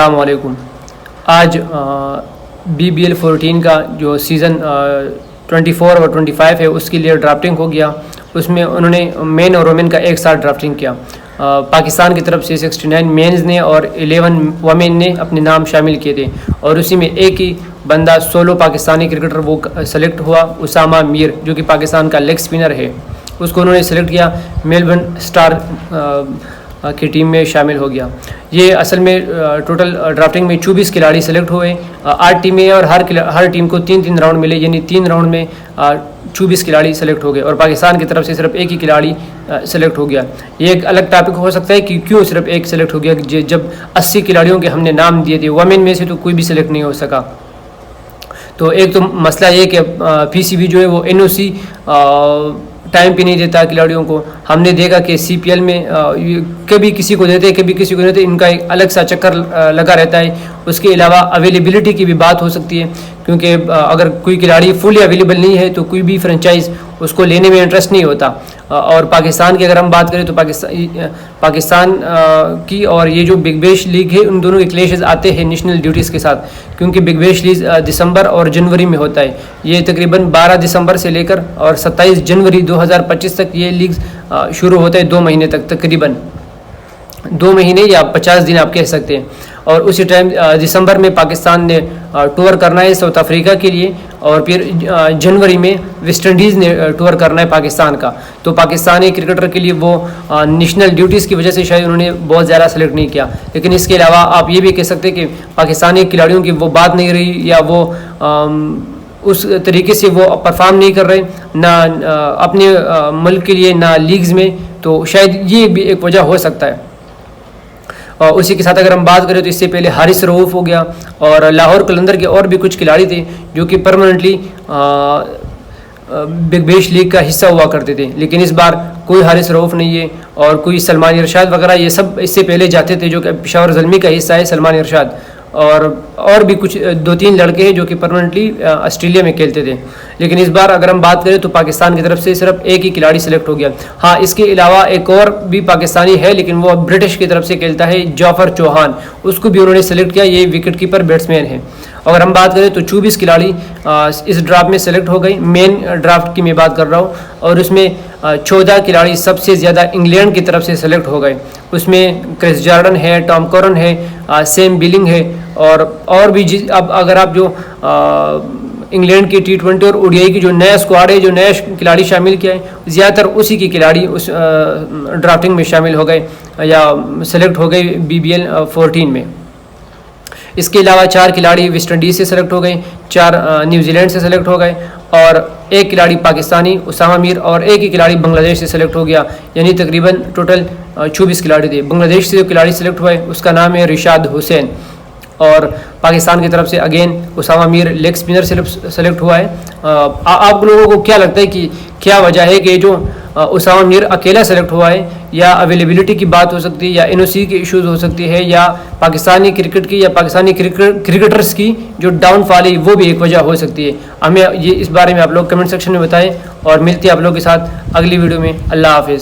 अस्सलामुअलैकुम। आज BBL 14 का जो सीज़न 24 और 25 है उसके लिए ड्राफ्टिंग हो गया। उसमें उन्होंने मेन और वोमेन का एक साथ ड्राफ्टिंग किया। पाकिस्तान की तरफ से 69 मेंस ने और 11 वमेन ने अपने नाम शामिल किए थे और उसी में एक ही बंदा सोलो पाकिस्तानी क्रिकेटर वो सेलेक्ट हुआ, उसामा मीर, जो कि पाकिस्तान का लेग स्पिनर है। उसको उन्होंने सेलेक्ट किया, मेलबर्न स्टार की टीम में शामिल हो गया। ये असल में टोटल ड्राफ्टिंग में 24 खिलाड़ी सेलेक्ट हुए। 8 टीमें और हर टीम को 3-3 राउंड मिले, यानी 3 राउंड में 24 खिलाड़ी सेलेक्ट हो गए और पाकिस्तान की तरफ से सिर्फ एक ही खिलाड़ी सेलेक्ट हो गया। ये एक अलग टॉपिक हो सकता है कि क्यों सिर्फ एक सेलेक्ट हो गया, जब 80 खिलाड़ियों के हमने नाम दिए थे। वमेन में से तो कोई भी सिलेक्ट नहीं हो सका। तो एक तो मसला ये कि PCB जो है वो NOC टाइम पे नहीं देता खिलाड़ियों को। हमने देखा कि CPL में कभी किसी को देते, कभी किसी को देते, इनका एक अलग सा चक्कर लगा रहता है। उसके अलावा अवेलेबिलिटी की भी बात हो सकती है, क्योंकि अगर कोई खिलाड़ी फुली अवेलेबल नहीं है तो कोई भी फ्रेंचाइज उसको लेने में इंटरेस्ट नहीं होता। और पाकिस्तान की अगर हम बात करें तो पाकिस्तान की और ये जो बिग बैश लीग है उन दोनों के क्लैशेस आते हैं नेशनल ड्यूटीज़ के साथ, क्योंकि बिग बैश लीग दिसंबर और जनवरी में होता है। ये तकरीबन 12 दिसंबर से लेकर और 27 जनवरी 2025 तक ये लीग शुरू होता है, 2 महीने तक, तकरीबन 2 महीने या 50 दिन आप कह सकते हैं। और उसी टाइम दिसंबर में पाकिस्तान ने टूर करना है साउथ अफ्रीका के लिए, और फिर जनवरी में वेस्ट इंडीज़ ने टूर करना है पाकिस्तान का। तो पाकिस्तानी क्रिकेटर के लिए वो नेशनल ड्यूटीज़ की वजह से शायद उन्होंने बहुत ज़्यादा सेलेक्ट नहीं किया। लेकिन इसके अलावा आप ये भी कह सकते हैं कि पाकिस्तानी खिलाड़ियों की वो बात नहीं रही, या वो उस तरीके से वो परफॉर्म नहीं कर रहे ना अपने मुल्क के लिए ना लीग्स में। तो शायद ये भी एक वजह हो सकता है। और उसी के साथ अगर हम बात करें तो इससे पहले हारिस रऊफ हो गया और लाहौर कलंदर के और भी कुछ खिलाड़ी थे जो कि परमानेंटली बिग बैश लीग का हिस्सा हुआ करते थे। लेकिन इस बार कोई हारिस रऊफ नहीं है और कोई सलमान इरशाद वगैरह, ये सब इससे पहले जाते थे, जो कि पेशावर ज़ल्मी का हिस्सा है सलमान इरशाद, और भी कुछ 2-3 लड़के हैं जो कि परमानेंटली ऑस्ट्रेलिया में खेलते थे। लेकिन इस बार अगर हम बात करें तो पाकिस्तान की तरफ से सिर्फ एक ही खिलाड़ी सेलेक्ट हो गया। हाँ, इसके अलावा एक और भी पाकिस्तानी है, लेकिन वो ब्रिटिश की तरफ से खेलता है, जाफर चौहान, उसको भी उन्होंने सेलेक्ट किया। ये विकेट कीपर बैट्समैन है। अगर हम बात करें तो 24 खिलाड़ी इस ड्राफ्ट में सेलेक्ट हो गई। मेन ड्राफ्ट की मैं बात कर रहा हूँ, और उसमें 14 खिलाड़ी सबसे ज़्यादा इंग्लैंड की तरफ से सेलेक्ट हो गए। उसमें क्रिस जॉर्डन है, टॉम करन है, सैम बिलिंग है, और भी अब अगर आप जो इंग्लैंड की T20 और ODI की जो नया स्क्वाड है, जो नया खिलाड़ी शामिल किया है, ज़्यादातर उसी के खिलाड़ी उस ड्राफ्टिंग में शामिल हो गए या सेलेक्ट हो गए BBL 14 में। इसके अलावा 4 खिलाड़ी वेस्ट इंडीज़ से सेलेक्ट हो गए, 4 न्यूजीलैंड से सेलेक्ट हो गए, और एक खिलाड़ी पाकिस्तानी उसामा मीर, और एक ही खिलाड़ी बांग्लादेश से सेलेक्ट हो गया। यानी तकरीबन टोटल 24 खिलाड़ी थे। बांग्लादेश से जो खिलाड़ी सेलेक्ट हुए उसका नाम है रिशाद हुसैन, और पाकिस्तान की तरफ से again Usama Mir leg spinner select हुआ है। आप लोगों को क्या लगता है कि क्या वजह है कि जो उसामा मीर अकेला सेलेक्ट हुआ है, या अवेलेबिलिटी की बात हो सकती है, या NOC के इश्यूज हो सकती है, या पाकिस्तानी क्रिकेट की या पाकिस्तानी क्रिकेटर्स की जो डाउनफॉल है वो भी एक वजह हो सकती है? हमें ये इस बारे में आप लोग कमेंट सेक्शन में बताएं, और मिलते हैं आप लोगों के साथ अगली वीडियो में। अल्लाह हाफिज़।